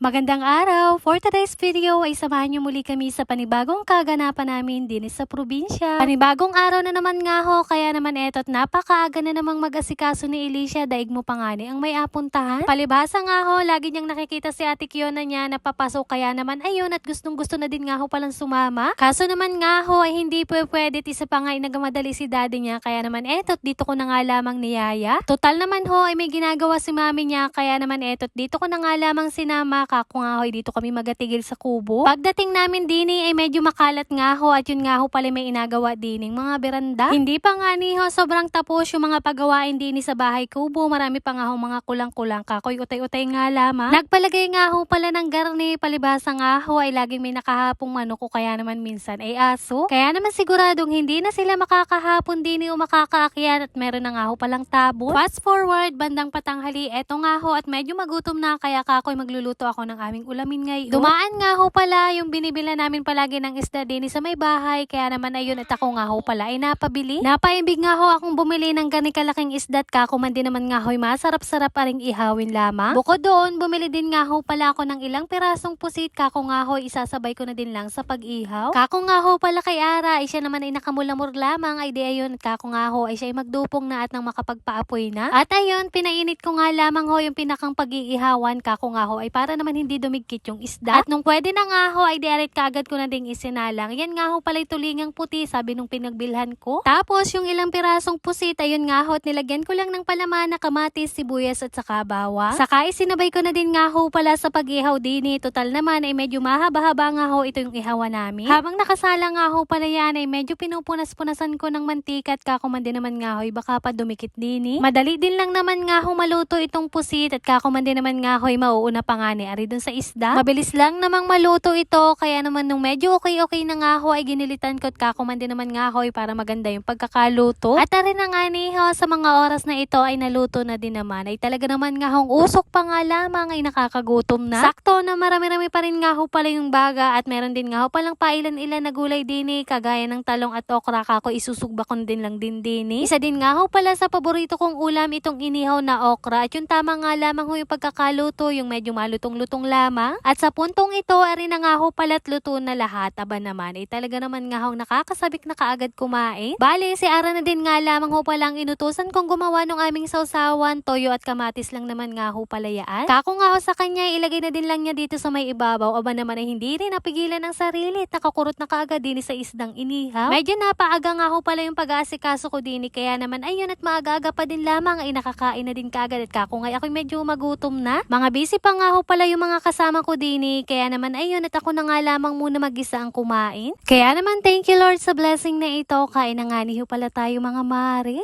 Magandang araw! For today's video ay samahan niyo muli kami sa panibagong kaganapan namin din sa probinsya. Panibagong araw na naman nga ho, kaya naman eto't napakaaga na namang mag-asikaso ni Alicia, daig mo pa nga ni ang may apuntahan. Palibhasa nga ho, lagi niyang nakikita si Ate Kiona niya na papasok, kaya naman ayun at gustong gusto na din nga ho palang sumama. Kaso naman nga ho ay hindi pwede, isa pa nga nagamadali si daddy niya, kaya naman eto't dito ko na nga lamang niyaya. Total naman ho ay may ginagawa si mami niya, kaya naman eto't dito ko na nga lamang sinama. Kako nga ho, dito kami magatigil sa kubo. Pagdating namin dini ay medyo makalat nga ho, at yun nga ho pala may inagawa dining mga beranda. Hindi pa nga ni ho sobrang tapos yung mga pagawain dini sa bahay kubo. Marami pa nga ho mga kulang-kulang, kakoy utay-utay nga lamang. Nagpalagay nga ho pala ng garni, palibhasa nga ho ay laging may nakahapong manok o kaya naman minsan ay aso. Kaya naman siguradong hindi na sila makakahapon dini o makakaakyat, at meron na nga ho palang tabon. Fast forward, bandang patanghali, eto nga ho at medyo magutom na, kaya kakoy magluluto ako ng aming ulamin ngayon. Dumaan nga ho pala yung binibila namin palagi ng isda din sa may bahay, kaya naman ayun at ako nga ho pala ay napabili. Napaimbig nga ho akong bumili ng ganit kalaking isda, at kako man din naman nga ho ay masarap-sarap aring ihawin lamang. Bukod doon, bumili din nga ho pala ako ng ilang pirasong pusit, kako nga ho isasabay ko na din lang sa pag-ihaw. Kako nga ho pala kay Ara, ay siya naman ay nakamulamor lamang, ay di ayun at kako nga ho ay siya ay magdupong na at nang makapagpaapoy na. At ayun, pinainit ko nga lamang ho yung pinakang pag-iihawan, kako nga ho ay para naman hindi dumigkit yung isda. At nung pwede na nga ho ay diarit kagad ko na ding isinalang. Yan nga ho pala tulingang puti, sabi nung pinagbilhan ko. Tapos yung ilang pirasong pusit, ayun nga ho at nilagyan ko lang ng palaman na kamatis, sibuyas at saka bawang. Saka isinabay ko na din nga ho pala sa pag-ihaw din. Total naman ay medyo mahaba-haba nga ho ito yung ihawa namin. Habang nakasala nga ho pala yan ay medyo pinupunas-punasan ko ng mantika, at kakuman din naman nga ho ay baka pa dumikit din. Madali din lang naman nga ho maluto itong pusit, at kakuman din naman nga ho ay mauuna pa nga ni ari dun sa isda. Mabilis lang namang maluto ito, kaya naman nung medyo okay na nga ho ay ginilitan ko, at kakuman din naman nga ho ay para maganda yung pagkakaluto. At ari na nga ni ho, sa mga oras na ito ay naluto na din naman. Ay talaga naman nga hong usok pa nga lamang ay nakakagutom na. Sakto na marami-rami pa rin nga ho pala yung baga, at meron din nga ho palang pailan-ilan na gulay din kagaya ng talong at okra, kako isusugba ko din lang din. Isa din nga ho pala sa paborito kong ulam itong inihaw na okra, at yung tama nga lamang ho yung pagkakaluto, yung medyo malutong-lutong lamang. At sa puntong ito, ari na nga ho pala't luto na lahat. Aba naman, ay talaga naman nga ho nakakasabik na kaagad kumain. Bale, si Ara na din nga lamang ho palang inutusan kong gumawa ng aming sausawan, toyo at kamatis lang naman nga ho pala yaan. Kako nga ho sa kanya, ilagay na din lang niya dito sa may ibabaw. Aba naman ay hindi rin napigilan ng sarili, at nakakurot na kaagad din sa isdang inihaw. Medyo napaaga nga ho pala yung pag-aasikaso ko din, kaya naman ayun at maaga-aga pa din lamang ay nakakain na din kaagad, at kako nga ako'y medyo magutom na. Mga busy pa nga ho pala yung mga kasama ko din, kaya naman ayun at ako na nga lamang muna mag-isa ang kumain. Kaya naman thank you Lord sa blessing na ito, kain na nga niyo pala tayo mga mare.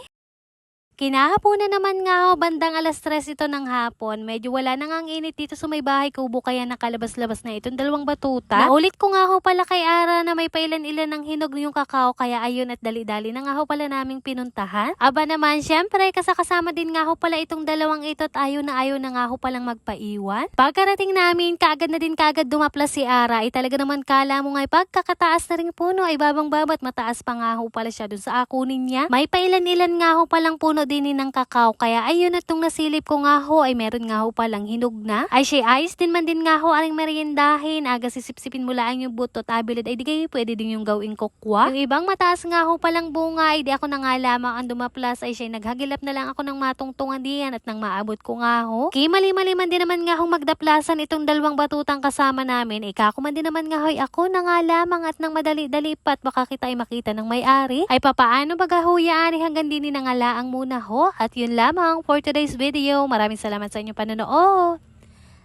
Kinahaponan naman nga ho, bandang 3:00 ito ng hapon. Medyo wala na ngang init dito sa may bahay kubo, kaya nakalabas-labas na itong dalawang batuta. Naulit ko nga ho pala kay Ara na may pailan-ilan ng hinog yung kakao, kaya ayun at dali-dali na nga ho pala naming pinuntahan. Aba naman, syempre kasama din nga ho pala itong dalawang ito, at ayaw na nga ho palang magpaiwan. Pagkarating namin, kaagad na din kaagad dumaplas si Ara. Ay talaga naman kala mo nga pagkakataas na ring puno ay babang-babat, mataas pa nga ho pala siya dun sa akunin niya. May pailan-ilan nga ho palang puno din ng kakao, kaya ayun at nung nasilip ko nga ho ay meron nga ho palang hinog na. Ay siya ayos din man din nga ho aring meriendahin, aga sisipsipin mo lang yung buto at abilid ay di kayo pwede din yung gawing kokwa. Yung ibang mataas nga ho palang bunga ay di ako na nga lamang ang dumaplas, ay siya naghagilap na lang ako ng matungtungan diyan, at nang maabot ko nga ho. Mali-mali man din naman nga ho magdaplasan itong dalawang batutang kasama namin, kako man din naman nga ho ay ako na nga lamang, at nang madali-dali pat baka kita ay makita ng may-ari. Ay papaano baga ho yaari hanggang din na nga laang muna ho. At yun lamang for today's video. Maraming salamat sa inyong panonood.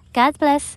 God bless.